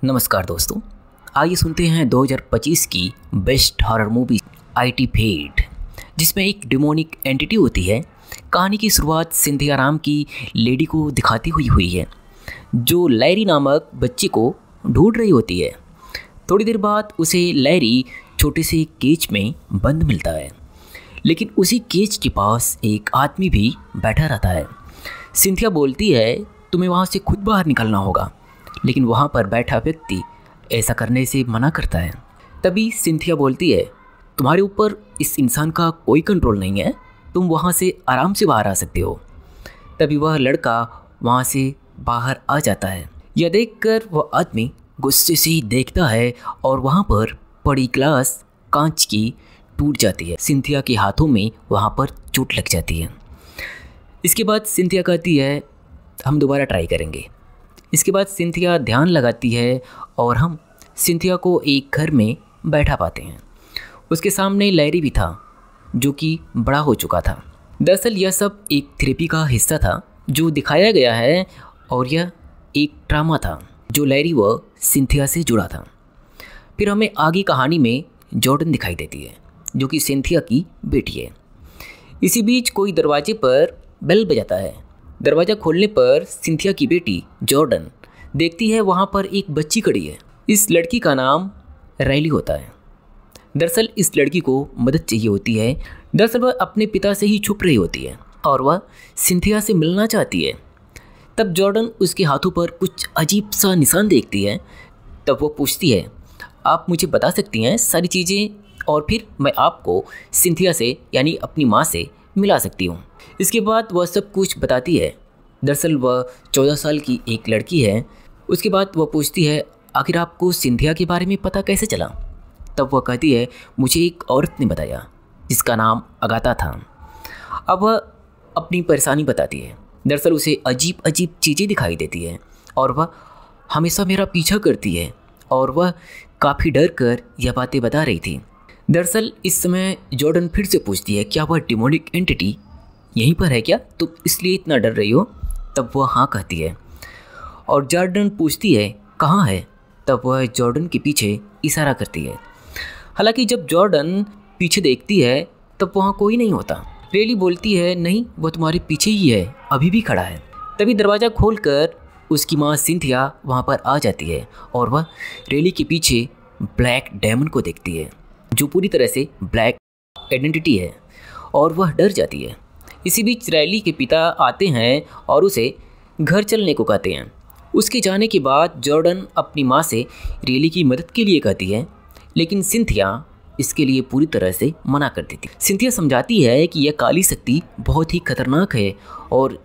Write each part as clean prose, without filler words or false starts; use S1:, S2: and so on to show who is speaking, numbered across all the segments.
S1: नमस्कार दोस्तों, आइए सुनते हैं 2025 की best horror movie IT fate, जिसमें एक डिमोनिक एंटिटी होती है। कहानी की शुरुआत सिंधिया राम की लेडी को दिखाती हुई है, जो लैरी नामक बच्चे को ढूंढ रही होती है। थोड़ी देर बाद उसे लैरी छोटे से केज में बंद मिलता है, लेकिन उसी केज के पास एक आदमी भी बैठा रहता है। सिंधिया बोलती है, तुम्हें वहाँ से खुद बाहर निकलना होगा, लेकिन वहाँ पर बैठा व्यक्ति ऐसा करने से मना करता है। तभी सिंथिया बोलती है, तुम्हारे ऊपर इस इंसान का कोई कंट्रोल नहीं है, तुम वहाँ से आराम से बाहर आ सकते हो। तभी वह लड़का वहाँ से बाहर आ जाता है। यह देखकर वह आदमी गुस्से से देखता है और वहाँ पर पड़ी ग्लास कांच की टूट जाती है। सिंथिया के हाथों में वहाँ पर चोट लग जाती है। इसके बाद सिंथिया कहती है, हम दोबारा ट्राई करेंगे। इसके बाद सिंथिया ध्यान लगाती है और हम सिंथिया को एक घर में बैठा पाते हैं। उसके सामने लैरी भी था, जो कि बड़ा हो चुका था। दरअसल यह सब एक थेरेपी का हिस्सा था जो दिखाया गया है, और यह एक ड्रामा था जो लैरी व सिंथिया से जुड़ा था। फिर हमें आगे कहानी में जॉर्डन दिखाई देती है, जो कि सिंथिया की बेटी है। इसी बीच कोई दरवाजे पर बेल बजाता है। दरवाज़ा खोलने पर सिंथिया की बेटी जॉर्डन देखती है वहाँ पर एक बच्ची खड़ी है। इस लड़की का नाम रैली होता है। दरअसल इस लड़की को मदद चाहिए होती है। दरअसल वह अपने पिता से ही छुप रही होती है और वह सिंथिया से मिलना चाहती है। तब जॉर्डन उसके हाथों पर कुछ अजीब सा निशान देखती है। तब वो पूछती है, आप मुझे बता सकती हैं सारी चीज़ें, और फिर मैं आपको सिंथिया से यानी अपनी माँ से मिला सकती हूँ। इसके बाद वह सब कुछ बताती है। दरअसल वह 14 साल की एक लड़की है। उसके बाद वह पूछती है, आखिर आपको सिंथिया के बारे में पता कैसे चला? तब वह कहती है, मुझे एक औरत ने बताया जिसका नाम अगाथा था। अब वह अपनी परेशानी बताती है। दरअसल उसे अजीब अजीब चीज़ें दिखाई देती है और वह हमेशा मेरा पीछा करती है, और वह काफ़ी डर कर यह बातें बता रही थी। दरअसल इस समय जॉर्डन फिर से पूछती है, क्या वह डिमोनिक एंटिटी यहीं पर है क्या, तुम इसलिए इतना डर रही हो? तब वह हाँ कहती है। और जॉर्डन पूछती है, कहाँ है? तब वह जॉर्डन के पीछे इशारा करती है। हालांकि जब जॉर्डन पीछे देखती है तब वहाँ कोई नहीं होता। रेली बोलती है, नहीं, वह तुम्हारे पीछे ही है, अभी भी खड़ा है। तभी दरवाज़ा खोलकर उसकी माँ सिंथिया वहाँ पर आ जाती है और वह रेली के पीछे ब्लैक डेमन को देखती है, जो पूरी तरह से ब्लैक आइडेंटिटी है, और वह डर जाती है। इसी बीच रैली के पिता आते हैं और उसे घर चलने को कहते हैं। उसके जाने के बाद जॉर्डन अपनी माँ से रैली की मदद के लिए कहती है, लेकिन सिंथिया इसके लिए पूरी तरह से मना कर देती है। सिंथिया समझाती है कि यह काली शक्ति बहुत ही खतरनाक है, और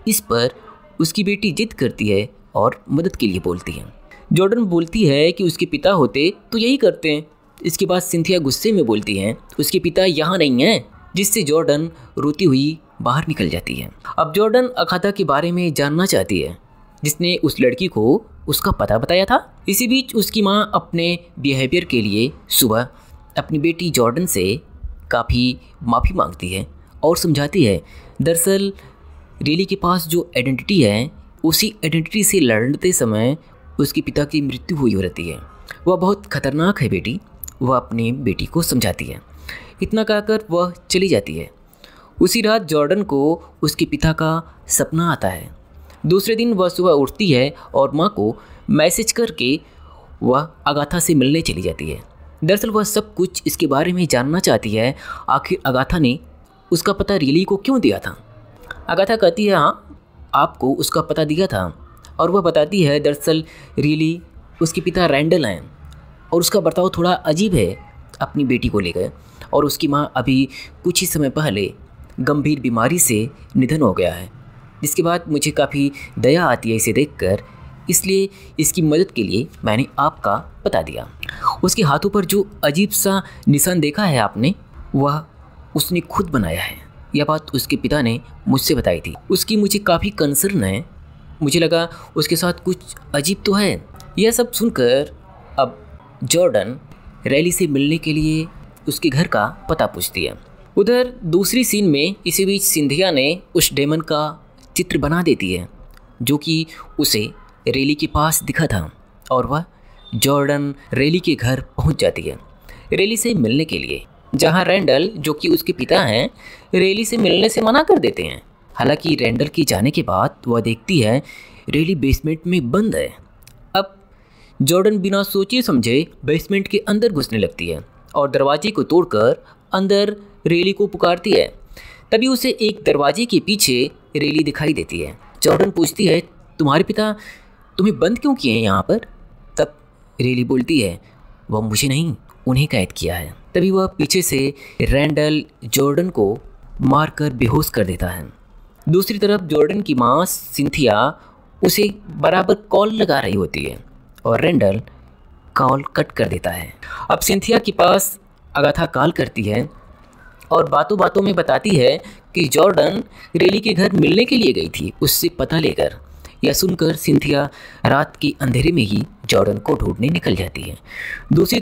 S1: इस पर उसकी बेटी जिद करती है और मदद के लिए बोलती है। जॉर्डन बोलती है कि उसके पिता होते तो यही करते हैं। इसके बाद सिंथिया गुस्से में बोलती है, उसके पिता यहाँ नहीं हैं, जिससे जॉर्डन रोती हुई बाहर निकल जाती है। अब जॉर्डन अगाथा के बारे में जानना चाहती है, जिसने उस लड़की को उसका पता बताया था। इसी बीच उसकी माँ अपने बिहेवियर के लिए सुबह अपनी बेटी जॉर्डन से काफ़ी माफ़ी मांगती है और समझाती है, दरअसल रेली के पास जो आइडेंटिटी है, उसी आइडेंटिटी से लड़ते समय उसके पिता की मृत्यु हुई रहती है। वह बहुत खतरनाक है बेटी, वह अपनी बेटी को समझाती है। इतना कहकर वह चली जाती है। उसी रात जॉर्डन को उसके पिता का सपना आता है। दूसरे दिन वह सुबह उठती है और माँ को मैसेज करके वह अगाथा से मिलने चली जाती है। दरअसल वह सब कुछ इसके बारे में जानना चाहती है, आखिर अगाथा ने उसका पता रेली को क्यों दिया था। अगाथा कहती है, हाँ, आपको उसका पता दिया था, और वह बताती है, दरअसल रेली उसके पिता रैंडल हैं और उसका बर्ताव थोड़ा अजीब है अपनी बेटी को लेकर, और उसकी माँ अभी कुछ ही समय पहले गंभीर बीमारी से निधन हो गया है। जिसके बाद मुझे काफ़ी दया आती है इसे देखकर, इसलिए इसकी मदद के लिए मैंने आपका बता दिया। उसके हाथों पर जो अजीब सा निशान देखा है आपने, वह उसने खुद बनाया है। यह बात उसके पिता ने मुझसे बताई थी। उसकी मुझे काफ़ी कंसर्न है, मुझे लगा उसके साथ कुछ अजीब तो है। यह सब सुनकर अब जॉर्डन रैली से मिलने के लिए उसके घर का पता पूछती है। उधर दूसरी सीन में इसी बीच सिंधिया ने उस डेमन का चित्र बना देती है, जो कि उसे रैली के पास दिखा था, और वह जॉर्डन रेली के घर पहुंच जाती है रेली से मिलने के लिए, जहां रैंडल जो कि उसके पिता हैं रेली से मिलने से मना कर देते हैं। हालांकि रैंडल के जाने के बाद वह देखती है रेली बेसमेंट में बंद है। अब जॉर्डन बिना सोचे समझे बेसमेंट के अंदर घुसने लगती है और दरवाजे को तोड़कर अंदर रेली को पुकारती है। तभी उसे एक दरवाजे के पीछे रेली दिखाई देती है। जॉर्डन पूछती है, तुम्हारे पिता तुम्हें बंद क्यों किए हैं यहाँ पर? तब रेली बोलती है, वह मुझे नहीं, उन्हें कैद किया है। तभी वह पीछे से रैंडल जॉर्डन को मारकर बेहोश कर देता है। दूसरी तरफ जॉर्डन की माँ सिंथिया उसे बराबर कॉल लगा रही होती है और रैंडल कॉल कट कर देता है। अब सिंथिया के पास अगाथा कॉल करती है और बातों बातों में बताती है कि जॉर्डन रेली के घर मिलने के लिए गई थी उससे पता लेकर। यह सुनकर सिंथिया रात के अंधेरे में ही जॉर्डन को ढूंढने निकल जाती है। दूसरी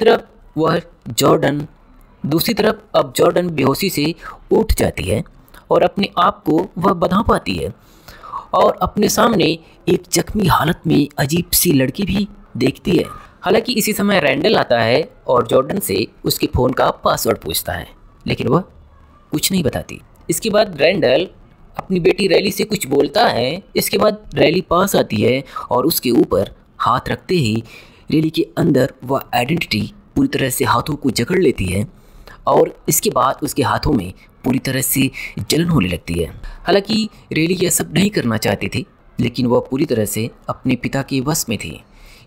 S1: तरफ अब जॉर्डन बेहोशी से उठ जाती है और अपने आप को वह बधा पाती है और अपने सामने एक जख्मी हालत में अजीब सी लड़की भी देखती है। हालांकि इसी समय रैंडल आता है और जॉर्डन से उसके फ़ोन का पासवर्ड पूछता है, लेकिन वह कुछ नहीं बताती। इसके बाद रैंडल अपनी बेटी रैली से कुछ बोलता है। इसके बाद रैली पास आती है और उसके ऊपर हाथ रखते ही रैली के अंदर वह आइडेंटिटी पूरी तरह से हाथों को जकड़ लेती है और इसके बाद उसके हाथों में पूरी तरह से जलन होने लगती है। हालांकि रैली यह सब नहीं करना चाहती थी, लेकिन वह पूरी तरह से अपने पिता के वश में थी।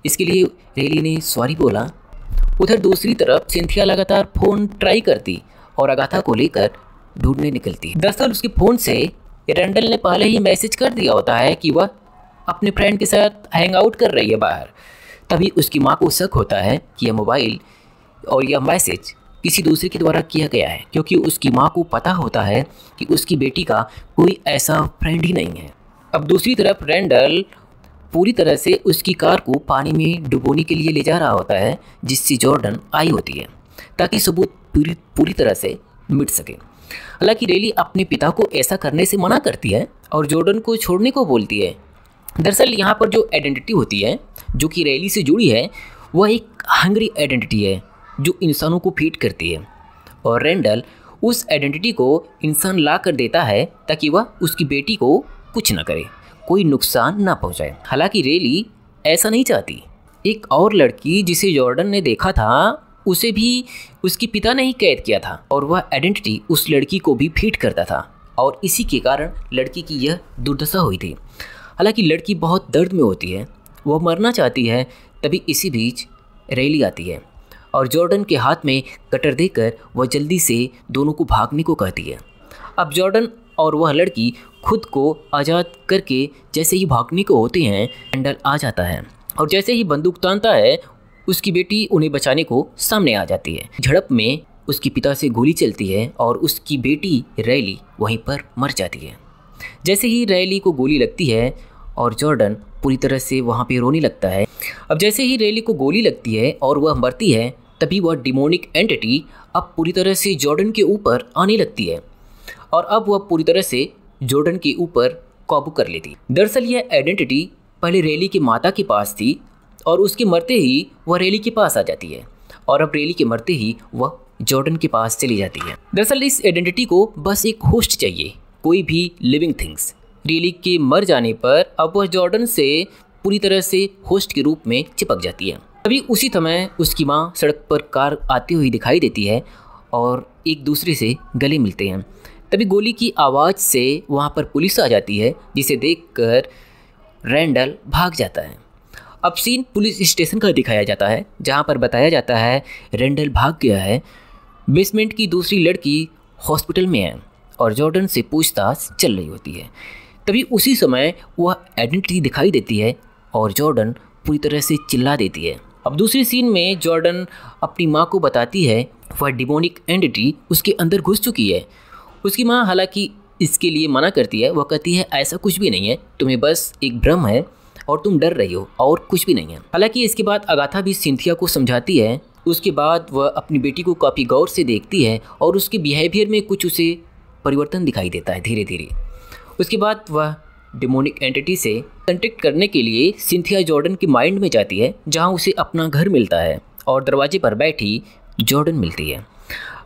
S1: इसके लिए रैली ने सॉरी बोला। उधर दूसरी तरफ सिंथिया लगातार फ़ोन ट्राई करती और अगाथा को लेकर ढूंढने निकलती। दरअसल उसके फ़ोन से रैंडल ने पहले ही मैसेज कर दिया होता है कि वह अपने फ्रेंड के साथ हैंग आउट कर रही है बाहर। तभी उसकी माँ को शक होता है कि यह मोबाइल और यह मैसेज किसी दूसरे के द्वारा किया गया है, क्योंकि उसकी माँ को पता होता है कि उसकी बेटी का कोई ऐसा फ्रेंड ही नहीं है। अब दूसरी तरफ रैंडल पूरी तरह से उसकी कार को पानी में डुबोने के लिए ले जा रहा होता है, जिससे जॉर्डन आई होती है ताकि सबूत पूरी तरह से मिट सके। हालांकि रैली अपने पिता को ऐसा करने से मना करती है और जॉर्डन को छोड़ने को बोलती है। दरअसल यहाँ पर जो आइडेंटिटी होती है जो कि रैली से जुड़ी है, वह एक हंग्री आइडेंटिटी है जो इंसानों को फीड करती है और रैंडल उस आइडेंटिटी को इंसान ला कर देता है ताकि वह उसकी बेटी को कुछ न करे, कोई नुकसान ना पहुँचाए। हालांकि रैली ऐसा नहीं चाहती। एक और लड़की जिसे जॉर्डन ने देखा था उसे भी उसके पिता ने ही कैद किया था और वह आइडेंटिटी उस लड़की को भी फीड करता था और इसी के कारण लड़की की यह दुर्दशा हुई थी। हालांकि लड़की बहुत दर्द में होती है, वह मरना चाहती है। तभी इसी बीच रैली आती है और जॉर्डन के हाथ में कटर देकर वह जल्दी से दोनों को भागने को कहती है। अब जॉर्डन और वह लड़की खुद को आज़ाद करके जैसे ही भागने को होते हैं, रैंडल आ जाता है और जैसे ही बंदूक तानता है उसकी बेटी उन्हें बचाने को सामने आ जाती है। झड़प में उसके पिता से गोली चलती है और उसकी बेटी रैली वहीं पर मर जाती है। जैसे ही रैली को गोली लगती है और जॉर्डन पूरी तरह से वहाँ पे रोने लगता है। अब जैसे ही रैली को गोली लगती है और वह मरती है, तभी वह डिमोनिक एंटिटी अब पूरी तरह से जॉर्डन के ऊपर आने लगती है और अब वह पूरी तरह से जॉर्डन के ऊपर काबू कर लेती। दरअसल यह आइडेंटिटी पहले रैली की माता के पास थी और उसके मरते ही वह रैली के पास आ जाती है और अब रैली के मरते ही वह जॉर्डन के पास चली जाती है। दरअसल इस आइडेंटिटी को बस एक होस्ट चाहिए, कोई भी लिविंग थिंग्स। रैली के मर जाने पर अब वह जॉर्डन से पूरी तरह से होस्ट के रूप में चिपक जाती है। तभी उसी समय उसकी माँ सड़क पर कार आती हुई दिखाई देती है और एक दूसरे से गले मिलते हैं। तभी गोली की आवाज़ से वहाँ पर पुलिस आ जाती है, जिसे देखकर रैंडल भाग जाता है। अब सीन पुलिस स्टेशन का दिखाया जाता है, जहाँ पर बताया जाता है रैंडल भाग गया है। बेसमेंट की दूसरी लड़की हॉस्पिटल में है और जॉर्डन से पूछताछ चल रही होती है। तभी उसी समय वह आइडेंटिटी दिखाई देती है और जॉर्डन पूरी तरह से चिल्ला देती है। अब दूसरी सीन में जॉर्डन अपनी माँ को बताती है वह डिमोनिक एंटिटी उसके अंदर घुस चुकी है। उसकी माँ हालांकि इसके लिए मना करती है, वह कहती है ऐसा कुछ भी नहीं है, तुम्हें बस एक भ्रम है और तुम डर रही हो और कुछ भी नहीं है। हालांकि इसके बाद अगाथा भी सिंथिया को समझाती है। उसके बाद वह अपनी बेटी को काफ़ी गौर से देखती है और उसके बिहेवियर में कुछ उसे परिवर्तन दिखाई देता है धीरे धीरे। उसके बाद वह डिमोनिक एंटिटी से कांटेक्ट करने के लिए सिंथिया जॉर्डन के माइंड में जाती है, जहां उसे अपना घर मिलता है और दरवाजे पर बैठी जॉर्डन मिलती है।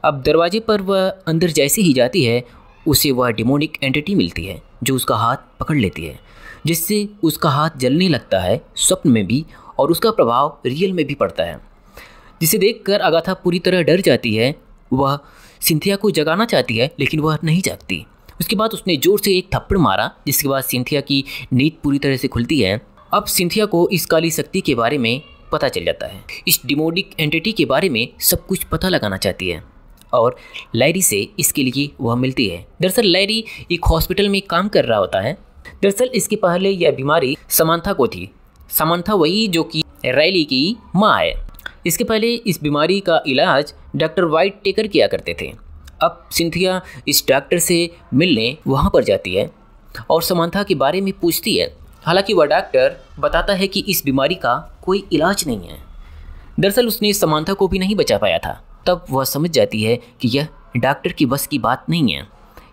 S1: अब दरवाजे पर वह अंदर जैसे ही जाती है, उसे वह डिमोनिक एंटिटी मिलती है जो उसका हाथ पकड़ लेती है, जिससे उसका हाथ जलने लगता है स्वप्न में भी, और उसका प्रभाव रियल में भी पड़ता है, जिसे देखकर अगाथा पूरी तरह डर जाती है। वह सिंथिया को जगाना चाहती है, लेकिन वह नहीं जागती। उसके बाद उसने जोर से एक थप्पड़ मारा, जिसके बाद सिंथिया की नींद पूरी तरह से खुलती है। अब सिंथिया को इस काली शक्ति के बारे में पता चल जाता है, इस डिमोनिक एंटिटी के बारे में सब कुछ पता लगाना चाहती है और लैरी से इसके लिए वह मिलती है। दरअसल लैरी एक हॉस्पिटल में काम कर रहा होता है। दरअसल इसके पहले यह बीमारी समांथा को थी। समांथा वही जो कि राइली की माँ है। इसके पहले इस बीमारी का इलाज डॉक्टर वाइट टेकर किया करते थे। अब सिंथिया इस डॉक्टर से मिलने वहाँ पर जाती है और समांथा के बारे में पूछती है। हालांकि वह डॉक्टर बताता है कि इस बीमारी का कोई इलाज नहीं है। दरअसल उसने समांथा को भी नहीं बचा पाया था। तब वह समझ जाती है कि यह डॉक्टर की बस की बात नहीं है,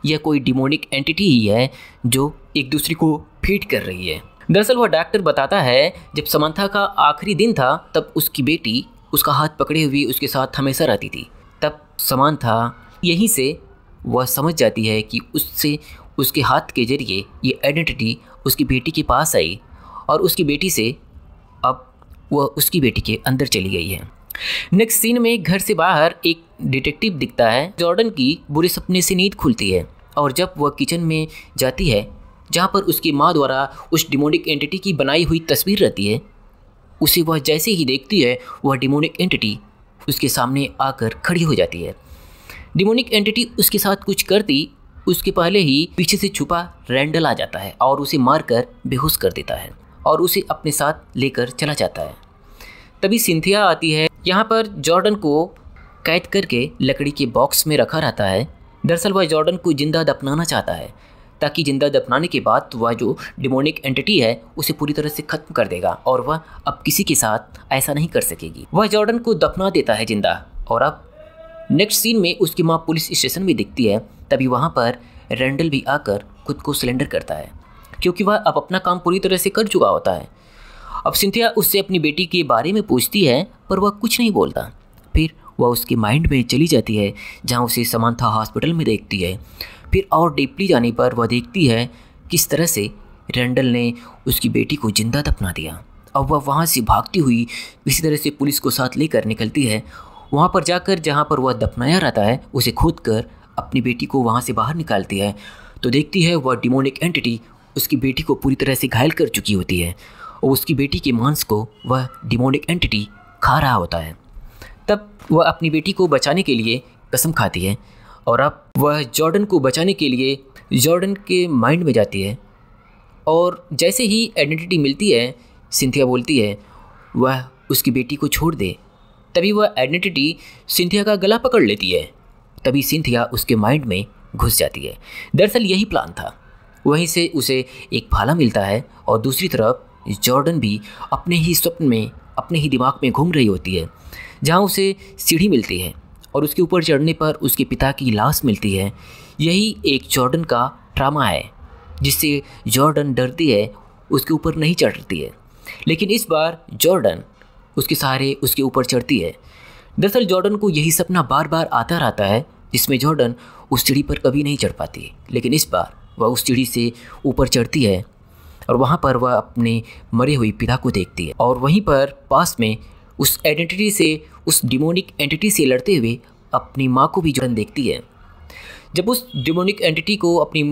S1: यह कोई डिमोनिक एंटिटी ही है जो एक दूसरे को फीड कर रही है। दरअसल वह डॉक्टर बताता है जब समांथा का आखिरी दिन था, तब उसकी बेटी उसका हाथ पकड़े हुए उसके साथ हमेशा रहती थी। तब समांथा यहीं से वह समझ जाती है कि उससे उसके हाथ के जरिए ये आइडेंटिटी उसकी बेटी के पास आई और उसकी बेटी से अब वह उसकी बेटी के अंदर चली गई है। नेक्स्ट सीन में घर से बाहर एक डिटेक्टिव दिखता है। जॉर्डन की बुरे सपने से नींद खुलती है और जब वह किचन में जाती है, जहाँ पर उसकी माँ द्वारा उस डिमोनिक एंटिटी की बनाई हुई तस्वीर रहती है, उसे वह जैसे ही देखती है, वह डिमोनिक एंटिटी उसके सामने आकर खड़ी हो जाती है। डिमोनिक एंटिटी उसके साथ कुछ करती उसके पहले ही पीछे से छुपा रैंडल आ जाता है और उसे मारकर बेहोश कर देता है और उसे अपने साथ लेकर चला जाता है। तभी सिंथिया आती है। यहाँ पर जॉर्डन को कैद करके लकड़ी के बॉक्स में रखा रहता है। दरअसल वह जॉर्डन को जिंदा दफनाना चाहता है, ताकि जिंदा दफनाने के बाद वह जो डिमोनिक एंटिटी है उसे पूरी तरह से ख़त्म कर देगा और वह अब किसी के साथ ऐसा नहीं कर सकेगी। वह जॉर्डन को दफना देता है जिंदा। और अब नेक्स्ट सीन में उसकी माँ पुलिस स्टेशन में दिखती है। तभी वहाँ पर रैंडल भी आकर खुद को सरेंडर करता है, क्योंकि वह अब अपना काम पूरी तरह से कर चुका होता है। अब सिंथिया उससे अपनी बेटी के बारे में पूछती है, पर वह कुछ नहीं बोलता। फिर वह उसके माइंड में चली जाती है, जहाँ उसे समांथा हॉस्पिटल में देखती है। फिर और डीपली जाने पर वह देखती है किस तरह से रैंडल ने उसकी बेटी को जिंदा दफना दिया। अब वह वहाँ से भागती हुई इसी तरह से पुलिस को साथ लेकर निकलती है। वहाँ पर जाकर जहाँ पर वह दफनाया रहता है, उसे खोद कर अपनी बेटी को वहाँ से बाहर निकालती है, तो देखती है वह डिमोनिक एंटिटी उसकी बेटी को पूरी तरह से घायल कर चुकी होती है और उसकी बेटी के मांस को वह डिमोनिक एंटिटी खा रहा होता है। तब वह अपनी बेटी को बचाने के लिए कसम खाती है और अब वह जॉर्डन को बचाने के लिए जॉर्डन के माइंड में जाती है। और जैसे ही आइडेंटिटी मिलती है, सिंथिया बोलती है वह उसकी बेटी को छोड़ दे। तभी वह आइडेंटिटी सिंथिया का गला पकड़ लेती है। तभी सिंथिया उसके माइंड में घुस जाती है। दरअसल यही प्लान था। वहीं से उसे एक भाला मिलता है और दूसरी तरफ जॉर्डन भी अपने ही स्वप्न में, अपने ही दिमाग में घूम रही होती है, जहां उसे सीढ़ी मिलती है और उसके ऊपर चढ़ने पर उसके पिता की लाश मिलती है। यही एक जॉर्डन का ड्रामा है, जिससे जॉर्डन डरती है, उसके ऊपर नहीं चढ़ती है। लेकिन इस बार जॉर्डन उसके सहारे उसके ऊपर चढ़ती है। दरअसल जॉर्डन को यही सपना बार बार आता रहता है, जिसमें जॉर्डन उस सीढ़ी पर कभी नहीं चढ़ पाती। लेकिन इस बार वह उस सीढ़ी से ऊपर चढ़ती है और वहाँ पर वह अपने मरे हुए पिता को देखती है। और वहीं पर पास में उस आइडेंटिटी से, उस डिमोनिक एंटिटी से लड़ते हुए अपनी माँ को भी जॉर्डन देखती है। जब उस डिमोनिक एंटिटी को अपनी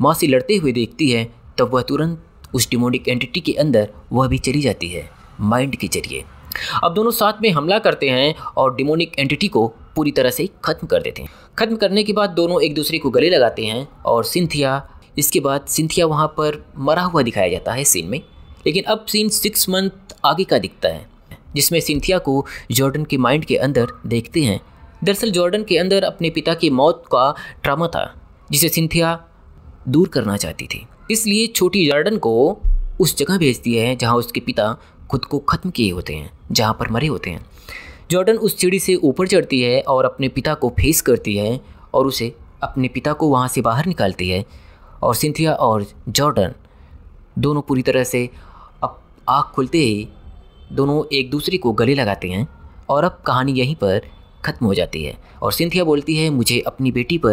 S1: माँ से लड़ते हुए देखती है, तब वह तुरंत उस डिमोनिक एंटिटी के अंदर वह भी चली जाती है माइंड के जरिए। अब दोनों साथ में हमला करते हैं और डिमोनिक एंटिटी को पूरी तरह से ख़त्म कर देते हैं। ख़त्म करने के बाद दोनों एक दूसरे को गले लगाते हैं और इसके बाद सिंथिया वहाँ पर मरा हुआ दिखाया जाता है सीन में। लेकिन अब सीन 6 मंथ आगे का दिखता है, जिसमें सिंथिया को जॉर्डन के माइंड के अंदर देखते हैं। दरअसल जॉर्डन के अंदर अपने पिता की मौत का ट्रॉमा था, जिसे सिंथिया दूर करना चाहती थी। इसलिए छोटी जॉर्डन को उस जगह भेजती है जहाँ उसके पिता खुद को ख़त्म किए होते हैं, जहाँ पर मरे होते हैं। जॉर्डन उस सीढ़ी से ऊपर चढ़ती है और अपने पिता को फेस करती है और उसे अपने पिता को वहाँ से बाहर निकालती है। और सिंथिया और जॉर्डन दोनों पूरी तरह से अब आँख खुलते ही दोनों एक दूसरे को गले लगाते हैं और अब कहानी यहीं पर ख़त्म हो जाती है और सिंथिया बोलती है मुझे अपनी बेटी पर